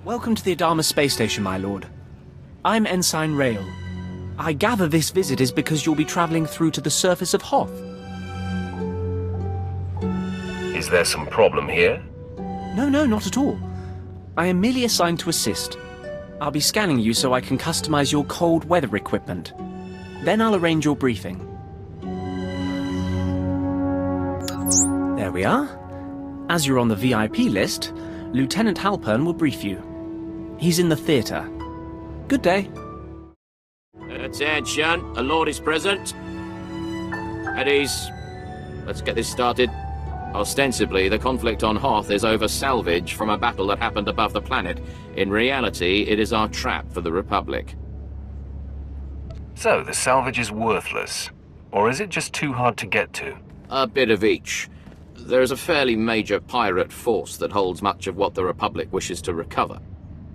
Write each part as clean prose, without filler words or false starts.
Welcome to the Adama space station, my lord. I'm Ensign Rail. I gather this visit is because you'll be traveling through to the surface of Hoth. Is there some problem here? No, not at all. I am merely assigned to assist. I'll be scanning you so I can customize your cold weather equipment. Then I'll arrange your briefing. There we are. As you're on the VIP list, Lieutenant Halpern will brief you. He's in the theatre. Good day. Attention, a lord is present. At ease. Let's get this started. Ostensibly, the conflict on Hoth is over salvage from a battle that happened above the planet. In reality, it is our trap for the Republic. So, the salvage is worthless? Or is it just too hard to get to? A bit of each. There is a fairly major pirate force that holds much of what the Republic wishes to recover.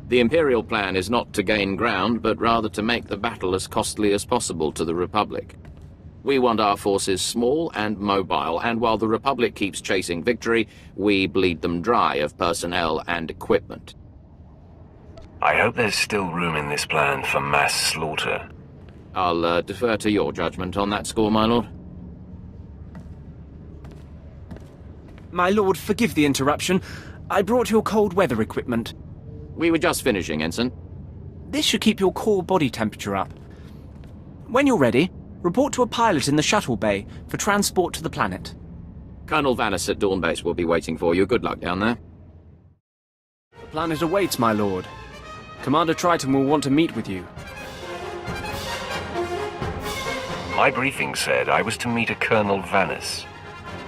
The Imperial plan is not to gain ground, but rather to make the battle as costly as possible to the Republic. We want our forces small and mobile, and while the Republic keeps chasing victory, we bleed them dry of personnel and equipment. I hope there's still room in this plan for mass slaughter. I'll defer to your judgment on that score, my lord. My lord, forgive the interruption. I brought your cold weather equipment. We were just finishing, Ensign. This should keep your core body temperature up. When you're ready, report to a pilot in the shuttle bay for transport to the planet. Colonel Vanis at Dawn Base will be waiting for you. Good luck down there. The planet awaits, my lord. Commander Triton will want to meet with you. My briefing said I was to meet a Colonel Vanis.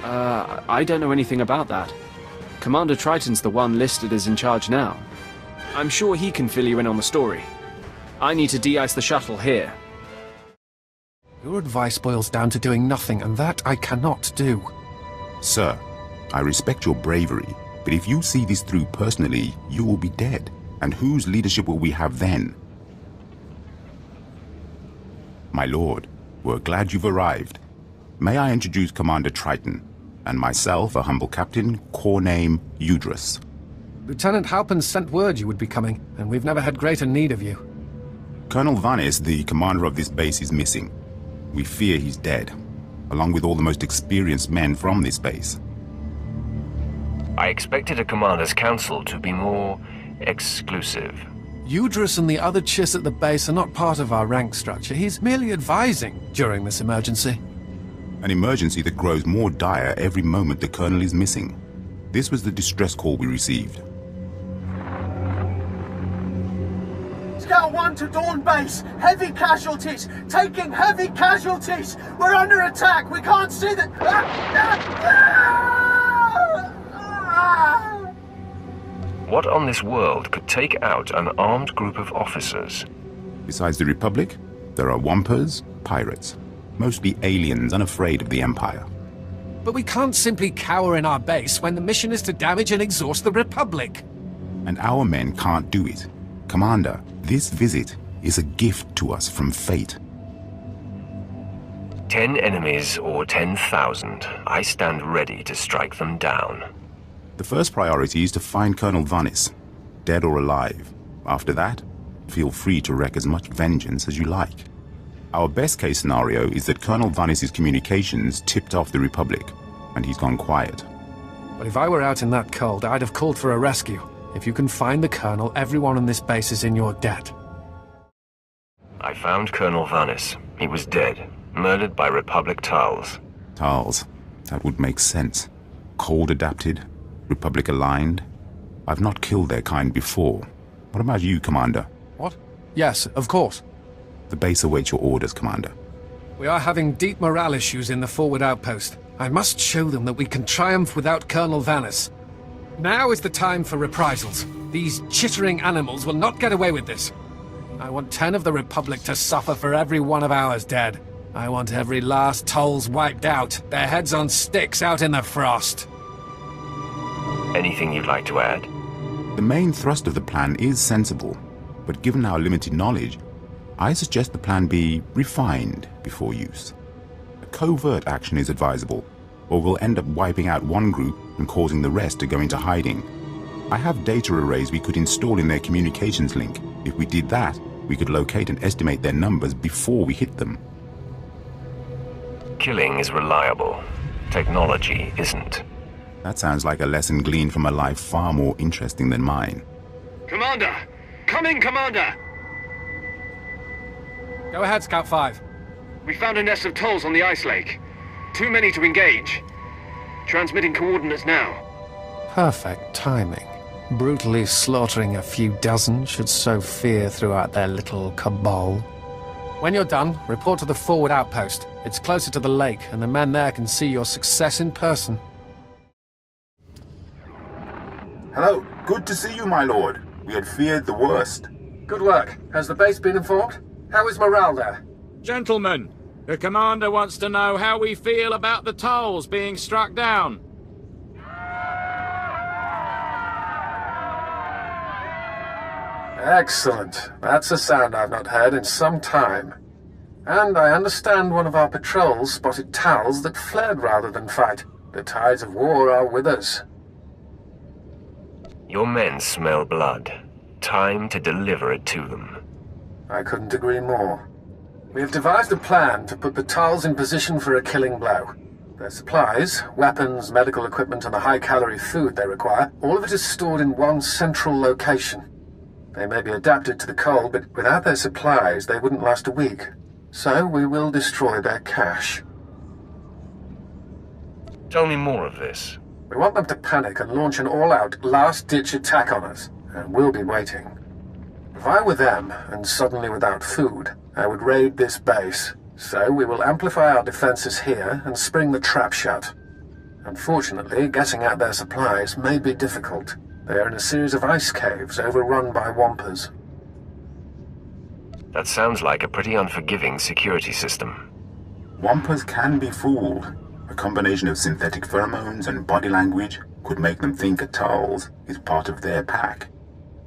I don't know anything about that. Commander Triton's the one listed as in charge now. I'm sure he can fill you in on the story. I need to de-ice the shuttle here. Your advice boils down to doing nothing, and that I cannot do. Sir, I respect your bravery, but if you see this through personally, you will be dead. And whose leadership will we have then? My lord, we're glad you've arrived. May I introduce Commander Triton, and myself, a humble captain, corps name Udrus. Lieutenant Halpern sent word you would be coming, and we've never had greater need of you. Colonel Vanis, the commander of this base, is missing. We fear he's dead, along with all the most experienced men from this base. I expected a commander's council to be more exclusive. Udrus and the other Chiss at the base are not part of our rank structure. He's merely advising during this emergency. An emergency that grows more dire every moment the colonel is missing. This was the distress call we received. Scout 1 to Dawn Base. Heavy casualties. Taking heavy casualties. We're under attack. We can't see the... What on this world could take out an armed group of officers? Besides the Republic, there are Wampers, pirates. Mostly aliens unafraid of the Empire. But we can't simply cower in our base when the mission is to damage and exhaust the Republic. And our men can't do it. Commander, this visit is a gift to us from fate. 10 enemies or 10,000. I stand ready to strike them down. The first priority is to find Colonel Vanis, dead or alive. After that, feel free to wreak as much vengeance as you like. Our best case scenario is that Colonel Vanis's communications tipped off the Republic, and he's gone quiet. But if I were out in that cold, I'd have called for a rescue. If you can find the Colonel, everyone on this base is in your debt. I found Colonel Vanis. He was dead, murdered by Republic Tals. Tals, that would make sense. Cold adapted, Republic aligned. I've not killed their kind before. What about you, Commander? What? Yes, of course. The base awaits your orders, Commander. We are having deep morale issues in the forward outpost. I must show them that we can triumph without Colonel Vanis. Now is the time for reprisals. These chittering animals will not get away with this. I want 10 of the Republic to suffer for every one of ours dead. I want every last Tolls wiped out, their heads on sticks out in the frost. Anything you'd like to add? The main thrust of the plan is sensible, but given our limited knowledge, I suggest the plan be refined before use. A covert action is advisable, or we'll end up wiping out one group and causing the rest to go into hiding. I have data arrays we could install in their communications link. If we did that, we could locate and estimate their numbers before we hit them. Killing is reliable. Technology isn't. That sounds like a lesson gleaned from a life far more interesting than mine. Commander! Come in, Commander! Go ahead, Scout 5. We found a nest of Tolls on the ice lake. Too many to engage. Transmitting coordinates now. Perfect timing. Brutally slaughtering a few dozen should sow fear throughout their little cabal. When you're done, report to the forward outpost. It's closer to the lake, and the men there can see your success in person. Hello, good to see you, my lord. We had feared the worst. Good work. Has the base been informed? How is morale there? Gentlemen, the commander wants to know how we feel about the Tolls being struck down. Excellent. That's a sound I've not heard in some time. And I understand one of our patrols spotted Tals that fled rather than fight. The tides of war are with us. Your men smell blood. Time to deliver it to them. I couldn't agree more. We have devised a plan to put the Tals in position for a killing blow. Their supplies, weapons, medical equipment, and the high-calorie food they require, all of it is stored in one central location. They may be adapted to the cold, but without their supplies, they wouldn't last a week. So we will destroy their cache. Tell me more of this. We want them to panic and launch an all-out, last-ditch attack on us, and we'll be waiting. If I were them, and suddenly without food, I would raid this base. So we will amplify our defenses here and spring the trap shut. Unfortunately, getting at their supplies may be difficult. They are in a series of ice caves overrun by Wampers. That sounds like a pretty unforgiving security system. Wampers can be fooled. A combination of synthetic pheromones and body language could make them think a Tals is part of their pack.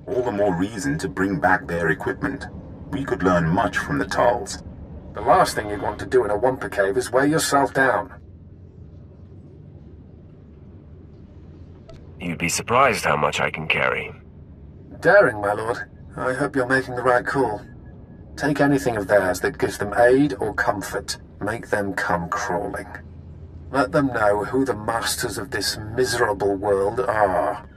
All the more reason to bring back their equipment. We could learn much from the Tals. The last thing you'd want to do in a Wampa cave is weigh yourself down. You'd be surprised how much I can carry. Daring, my lord. I hope you're making the right call. Take anything of theirs that gives them aid or comfort. Make them come crawling. Let them know who the masters of this miserable world are.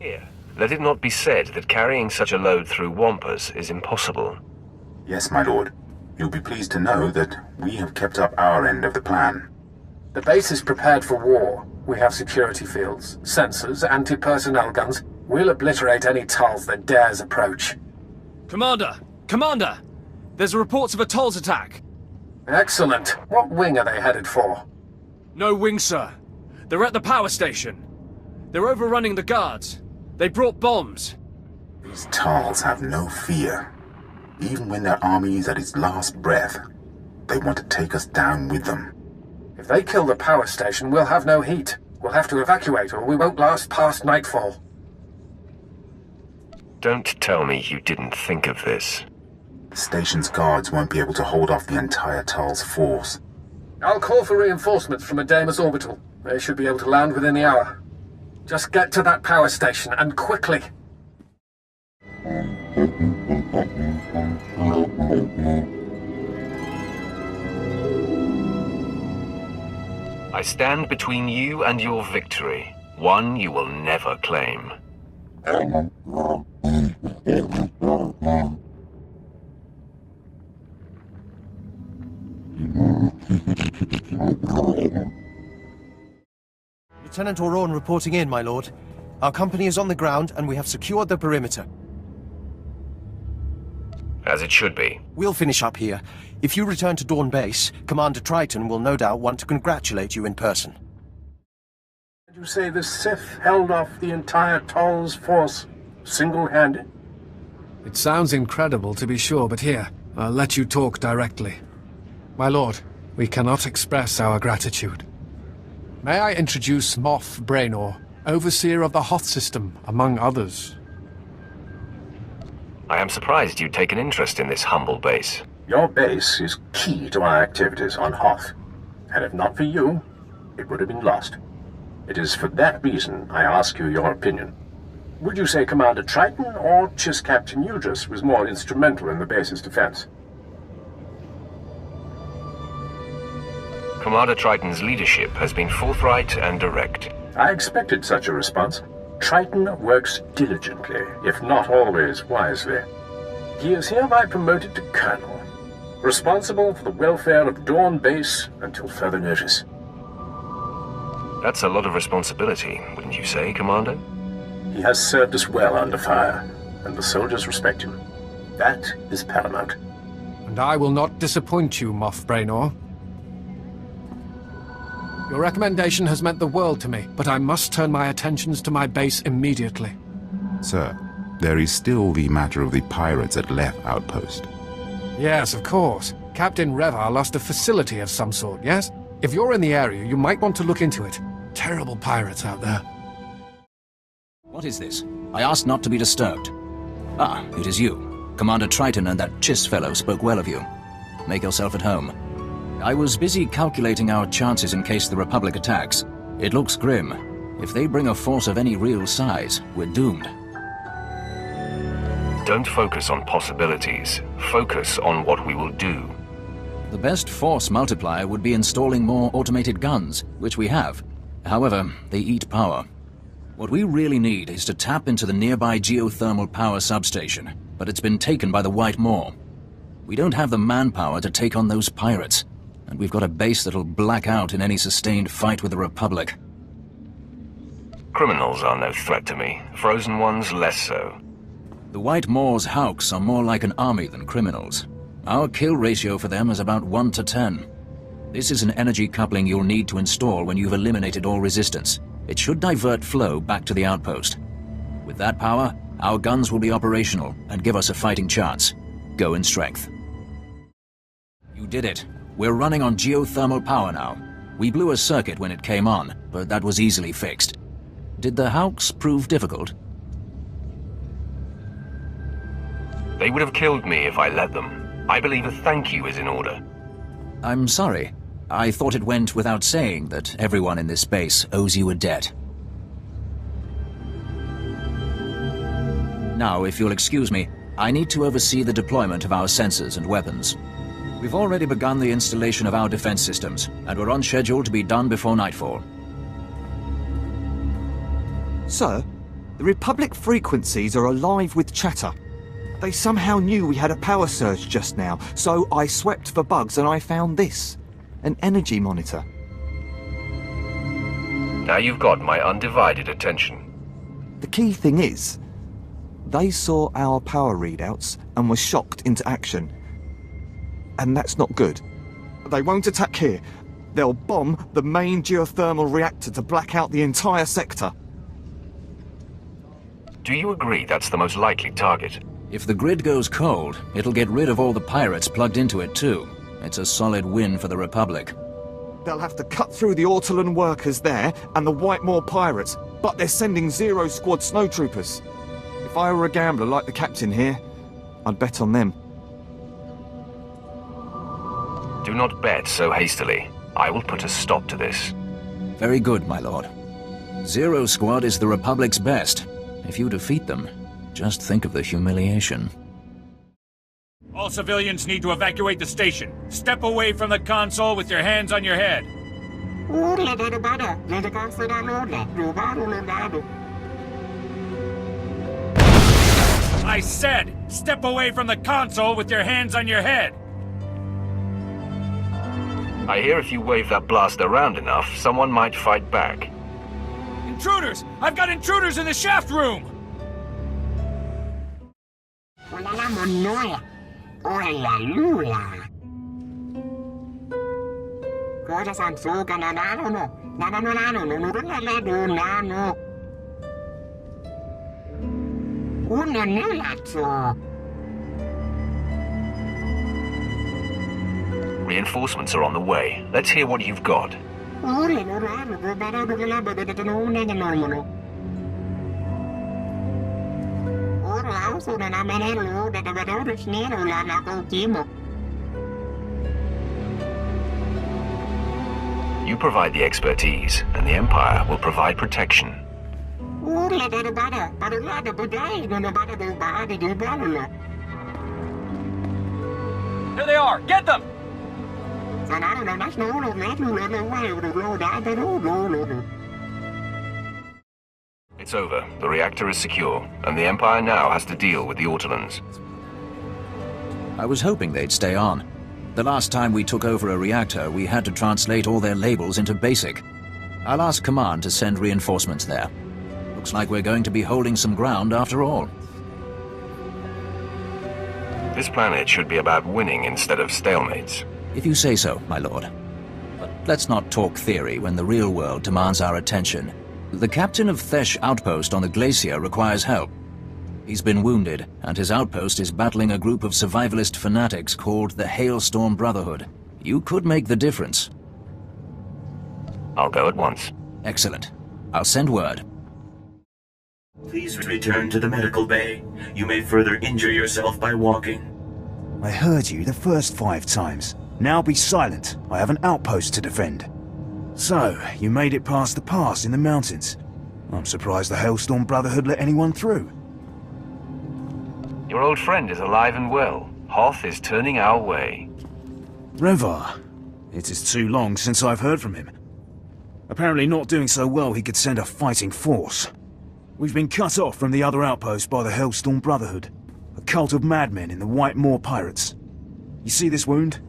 Here, let it not be said that carrying such a load through Wampus is impossible. Yes, my lord. You'll be pleased to know that we have kept up our end of the plan. The base is prepared for war. We have security fields, sensors, anti-personnel guns. We'll obliterate any Tals that dares approach. Commander! Commander! There's reports of a Tolls attack. Excellent. What wing are they headed for? No wing, sir. They're at the power station. They're overrunning the guards. They brought bombs. These Tals have no fear. Even when their army is at its last breath, they want to take us down with them. If they kill the power station, we'll have no heat. We'll have to evacuate, or we won't last past nightfall. Don't tell me you didn't think of this. The station's guards won't be able to hold off the entire Tals force. I'll call for reinforcements from a Deimos orbital. They should be able to land within the hour. Just get to that power station, and quickly. I stand between you and your victory, one you will never claim. Lieutenant Auron reporting in, my lord. Our company is on the ground and we have secured the perimeter. As it should be. We'll finish up here. If you return to Dawn Base, Commander Triton will no doubt want to congratulate you in person. Did you say the Sith held off the entire Tals force, single-handed? It sounds incredible, to be sure, but here, I'll let you talk directly. My lord, we cannot express our gratitude. May I introduce Moff Braynor, overseer of the Hoth system, among others. I am surprised you'd take an interest in this humble base. Your base is key to our activities on Hoth. And if not for you, it would have been lost. It is for that reason I ask you your opinion. Would you say Commander Triton or Chiss Captain Udris was more instrumental in the base's defense? Commander Triton's leadership has been forthright and direct. I expected such a response. Triton works diligently, if not always wisely. He is hereby promoted to Colonel, responsible for the welfare of Dawn Base until further notice. That's a lot of responsibility, wouldn't you say, Commander? He has served us well under fire, and the soldiers respect him. That is paramount. And I will not disappoint you, Moff Braynor. Your recommendation has meant the world to me, but I must turn my attentions to my base immediately. Sir, there is still the matter of the pirates at Leth Outpost. Yes, of course. Captain Revan lost a facility of some sort, yes? If you're in the area, you might want to look into it. Terrible pirates out there. What is this? I asked not to be disturbed. Ah, it is you. Commander Triton and that Chiss fellow spoke well of you. Make yourself at home. I was busy calculating our chances in case the Republic attacks. It looks grim. If they bring a force of any real size, we're doomed. Don't focus on possibilities. Focus on what we will do. The best force multiplier would be installing more automated guns, which we have. However, they eat power. What we really need is to tap into the nearby geothermal power substation, but it's been taken by the White Moor. We don't have the manpower to take on those pirates, and we've got a base that'll black out in any sustained fight with the Republic. Criminals are no threat to me. Frozen ones less so. The White Moor's Hawks are more like an army than criminals. Our kill ratio for them is about 1 to 10. This is an energy coupling you'll need to install when you've eliminated all resistance. It should divert flow back to the outpost. With that power, our guns will be operational and give us a fighting chance. Go in strength. You did it. We're running on geothermal power now. We blew a circuit when it came on, but that was easily fixed. Did the Hawks prove difficult? They would have killed me if I let them. I believe a thank you is in order. I'm sorry. I thought it went without saying that everyone in this base owes you a debt. Now, if you'll excuse me, I need to oversee the deployment of our sensors and weapons. We've already begun the installation of our defense systems, and we're on schedule to be done before nightfall. Sir, the Republic frequencies are alive with chatter. They somehow knew we had a power surge just now, so I swept for bugs and I found this. An energy monitor. Now you've got my undivided attention. The key thing is, they saw our power readouts and were shocked into action. And that's not good. They won't attack here. They'll bomb the main geothermal reactor to black out the entire sector. Do you agree that's the most likely target? If the grid goes cold, it'll get rid of all the pirates plugged into it too. It's a solid win for the Republic. They'll have to cut through the Ortolan workers there and the Whitemoor pirates, but they're sending Zero Squad snowtroopers. If I were a gambler like the captain here, I'd bet on them. Do not bet so hastily. I will put a stop to this. Very good, my lord. Zero Squad is the Republic's best. If you defeat them, just think of the humiliation. All civilians need to evacuate the station. Step away from the console with your hands on your head. I said, step away from the console with your hands on your head. I hear if you wave that blast around enough, someone might fight back. Intruders! I've got intruders in the shaft room! Reinforcements are on the way. Let's hear what you've got. You provide the expertise, and the Empire will provide protection. There they are! Get them! It's over. The reactor is secure, and the Empire now has to deal with the Ortolans. I was hoping they'd stay on. The last time we took over a reactor, we had to translate all their labels into BASIC. I'll ask Command to send reinforcements there. Looks like we're going to be holding some ground after all. This planet should be about winning instead of stalemates. If you say so, my lord. But let's not talk theory when the real world demands our attention. The captain of Thesh outpost on the glacier requires help. He's been wounded, and his outpost is battling a group of survivalist fanatics called the Hailstorm Brotherhood. You could make the difference. I'll go at once. Excellent. I'll send word. Please return to the medical bay. You may further injure yourself by walking. I heard you the first 5 times. Now be silent. I have an outpost to defend. So, you made it past the pass in the mountains. I'm surprised the Hailstorm Brotherhood let anyone through. Your old friend is alive and well. Hoth is turning our way. Revan. It is too long since I've heard from him. Apparently not doing so well he could send a fighting force. We've been cut off from the other outpost by the Hailstorm Brotherhood, a cult of madmen in the White Moor Pirates. You see this wound?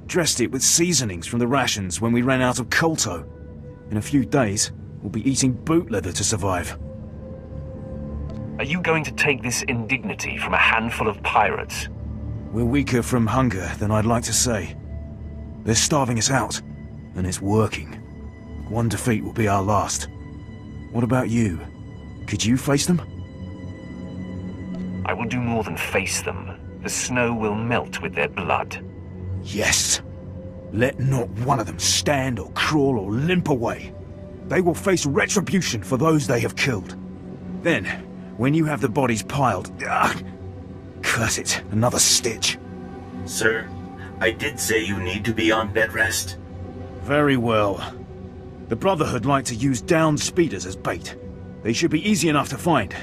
Dressed it with seasonings from the rations when we ran out of colto. In a few days, we'll be eating boot leather to survive. Are you going to take this indignity from a handful of pirates? We're weaker from hunger than I'd like to say. They're starving us out, and it's working. One defeat will be our last. What about you? Could you face them? I will do more than face them. The snow will melt with their blood. Yes. Let not one of them stand or crawl or limp away. They will face retribution for those they have killed. Then, when you have the bodies piled... curse it, another stitch. Sir, I did say you need to be on bed rest. Very well. The Brotherhood like to use downed speeders as bait. They should be easy enough to find.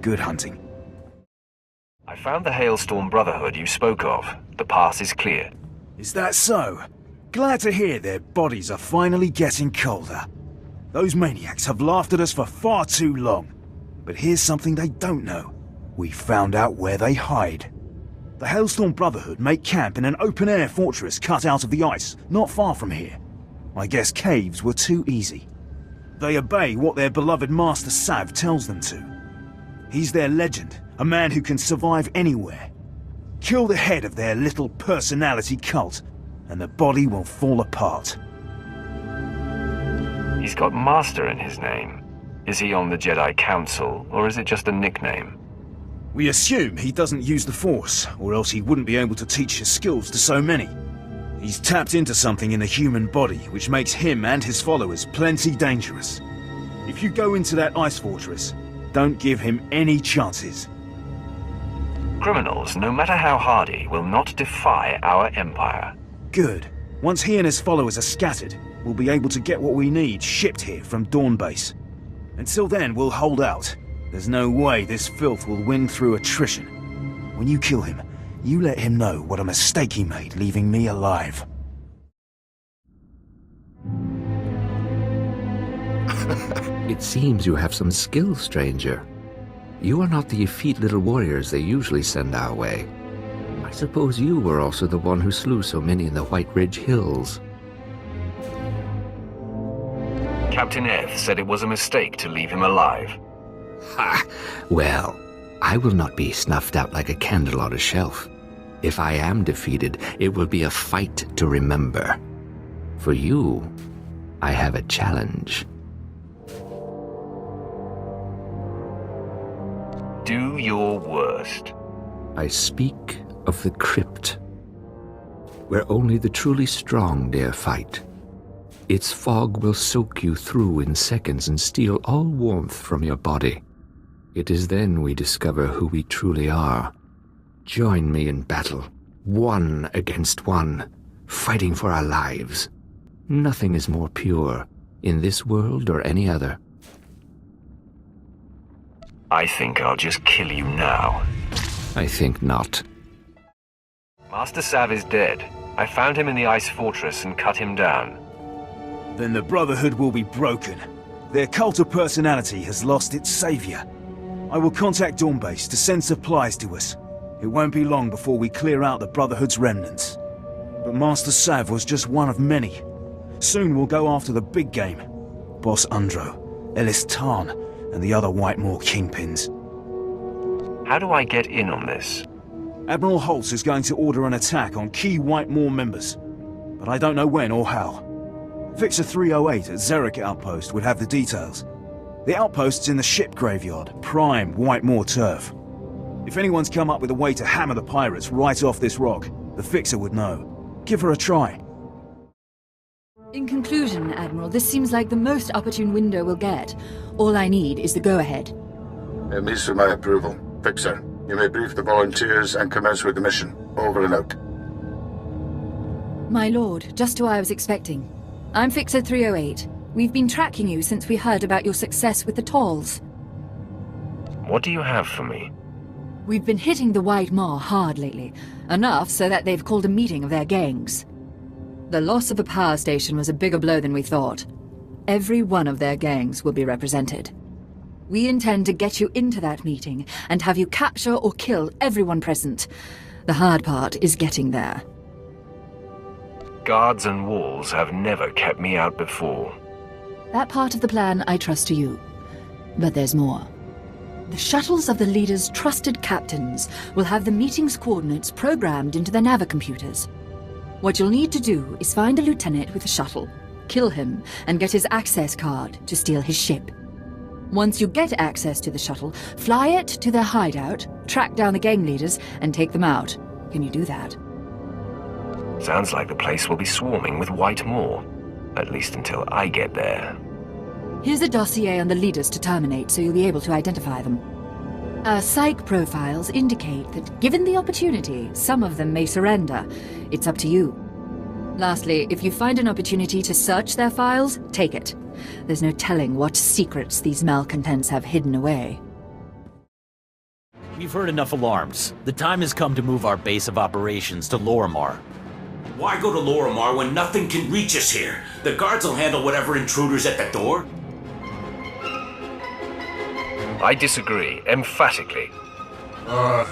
Good hunting. I found the Hailstorm Brotherhood you spoke of. The pass is clear. Is that so? Glad to hear their bodies are finally getting colder. Those maniacs have laughed at us for far too long. But here's something they don't know. We found out where they hide. The Hailstorm Brotherhood make camp in an open-air fortress cut out of the ice, not far from here. I guess caves were too easy. They obey what their beloved Master Sav tells them to. He's their legend, a man who can survive anywhere. Kill the head of their little personality cult, and the body will fall apart. He's got Master in his name. Is he on the Jedi Council, or is it just a nickname? We assume he doesn't use the Force, or else he wouldn't be able to teach his skills to so many. He's tapped into something in the human body, which makes him and his followers plenty dangerous. If you go into that ice fortress, don't give him any chances. Criminals, no matter how hardy, will not defy our Empire. Good. Once he and his followers are scattered, we'll be able to get what we need shipped here from Dawn Base. Until then, we'll hold out. There's no way this filth will win through attrition. When you kill him, you let him know what a mistake he made leaving me alive. It seems you have some skill, stranger. You are not the effete little warriors they usually send our way. I suppose you were also the one who slew so many in the White Ridge Hills. Captain Eth said it was a mistake to leave him alive. Ha! Well, I will not be snuffed out like a candle on a shelf. If I am defeated, it will be a fight to remember. For you, I have a challenge. Do your worst. I speak of the crypt, where only the truly strong dare fight. Its fog will soak you through in seconds and steal all warmth from your body. It is then we discover who we truly are. Join me in battle, one against one, fighting for our lives. Nothing is more pure, in this world or any other. I think I'll just kill you now. I think not. Master Sav is dead. I found him in the ice fortress and cut him down. Then the Brotherhood will be broken. Their cult of personality has lost its savior. I will contact Dawnbase to send supplies to us. It won't be long before we clear out the Brotherhood's remnants. But Master Sav was just one of many. Soon we'll go after the big game. Boss Undro, Ellis Tarn, and the other Whitemore kingpins. How do I get in on this? Admiral Holtz is going to order an attack on key Whitemore members, but I don't know when or how. Fixer 308 at Zerek Outpost would have the details. The outpost's in the ship graveyard, prime Whitemore turf. If anyone's come up with a way to hammer the pirates right off this rock, the Fixer would know. Give her a try. In conclusion, Admiral, this seems like the most opportune window we'll get. All I need is the go-ahead. It meets with my approval. Fixer, you may brief the volunteers and commence with the mission. Over and out. My lord, just who I was expecting. I'm Fixer 308. We've been tracking you since we heard about your success with the Talls. What do you have for me? We've been hitting the White Maw hard lately. Enough so that they've called a meeting of their gangs. The loss of a power station was a bigger blow than we thought. Every one of their gangs will be represented. We intend to get you into that meeting and have you capture or kill everyone present. The hard part is getting there. Guards and walls have never kept me out before. That part of the plan I trust to you. But there's more. The shuttles of the leader's trusted captains will have the meeting's coordinates programmed into their navicomputers. What you'll need to do is find a lieutenant with a shuttle, kill him, and get his access card to steal his ship. Once you get access to the shuttle, fly it to their hideout, track down the gang leaders, and take them out. Can you do that? Sounds like the place will be swarming with Whitemore. At least until I get there. Here's a dossier on the leaders to terminate, so you'll be able to identify them. Our psych profiles indicate that given the opportunity, some of them may surrender. It's up to you. Lastly, if you find an opportunity to search their files, take it. There's no telling what secrets these malcontents have hidden away. We've heard enough alarms. The time has come to move our base of operations to Lorimar. Why go to Lorimar when nothing can reach us here? The guards will handle whatever intruder's at the door. I disagree, emphatically.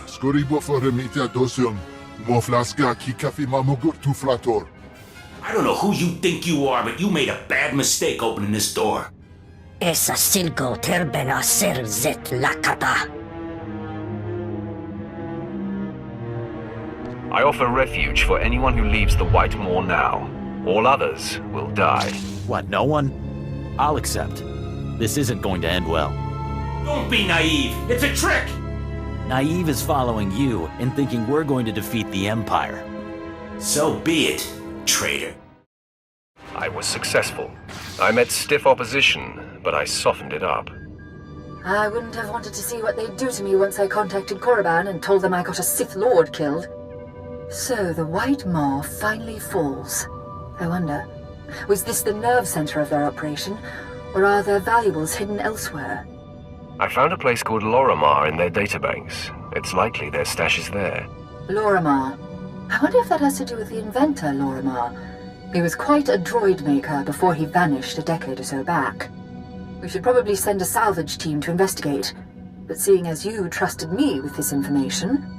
Skoribo foremita dosium. Moflaska ki kafi mamugur tu flator. I don't know who you think you are, but you made a bad mistake opening this door. Esa silgo terbena ser zet lakata. I offer refuge for anyone who leaves the Whitemore now. All others will die. What, no one? I'll accept. This isn't going to end well. Don't be naive! It's a trick! Naive is following you and thinking we're going to defeat the Empire. So be it, traitor. I was successful. I met stiff opposition, but I softened it up. I wouldn't have wanted to see what they'd do to me once I contacted Korriban and told them I got a Sith Lord killed. So the White Maw finally falls. I wonder, was this the nerve center of their operation, or are their valuables hidden elsewhere? I found a place called Lorimar in their databanks. It's likely their stash is there. Lorimar. I wonder if that has to do with the inventor, Lorimar. He was quite a droid maker before he vanished a decade or so back. We should probably send a salvage team to investigate, but seeing as you trusted me with this information,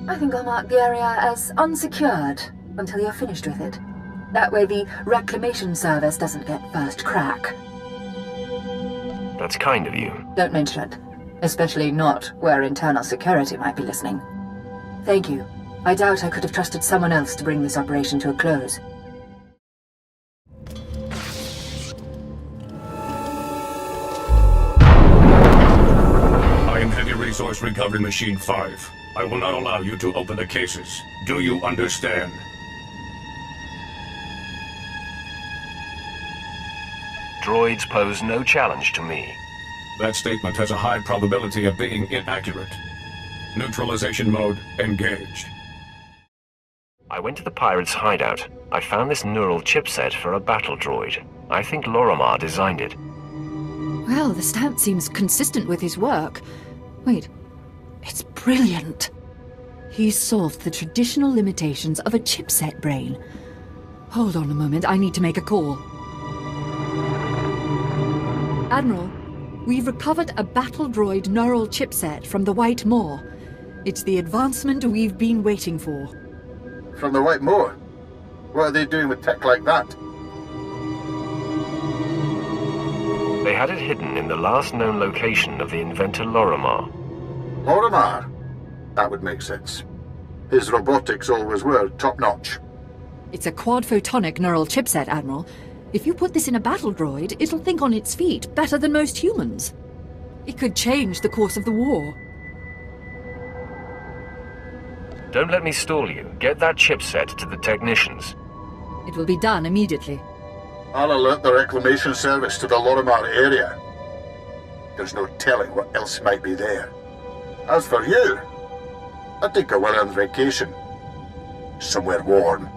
I think I'll mark the area as unsecured until you're finished with it. That way the reclamation service doesn't get first crack. That's kind of you. Don't mention it. Especially not where internal security might be listening. Thank you. I doubt I could have trusted someone else to bring this operation to a close. I am Heavy Resource Recovery Machine 5. I will not allow you to open the cases. Do you understand? Droids pose no challenge to me. That statement has a high probability of being inaccurate. Neutralization mode engaged. I went to the pirates' hideout. I found this neural chipset for a battle droid. I think Lorimar designed it. Well, the stamp seems consistent with his work. Wait, it's brilliant. He's solved the traditional limitations of a chipset brain. Hold on a moment, I need to make a call. Admiral, we've recovered a battle droid neural chipset from the White Moor. It's the advancement we've been waiting for. From the White Moor? What are they doing with tech like that? They had it hidden in the last known location of the inventor Lorimar. Lorimar? That would make sense. His robotics always were top-notch. It's a quad-photonic neural chipset, Admiral. If you put this in a battle droid, it'll think on its feet better than most humans. It could change the course of the war. Don't let me stall you. Get that chipset to the technicians. It will be done immediately. I'll alert the reclamation service to the Lorimar area. There's no telling what else might be there. As for you, I'd take a well-earned vacation. Somewhere warm.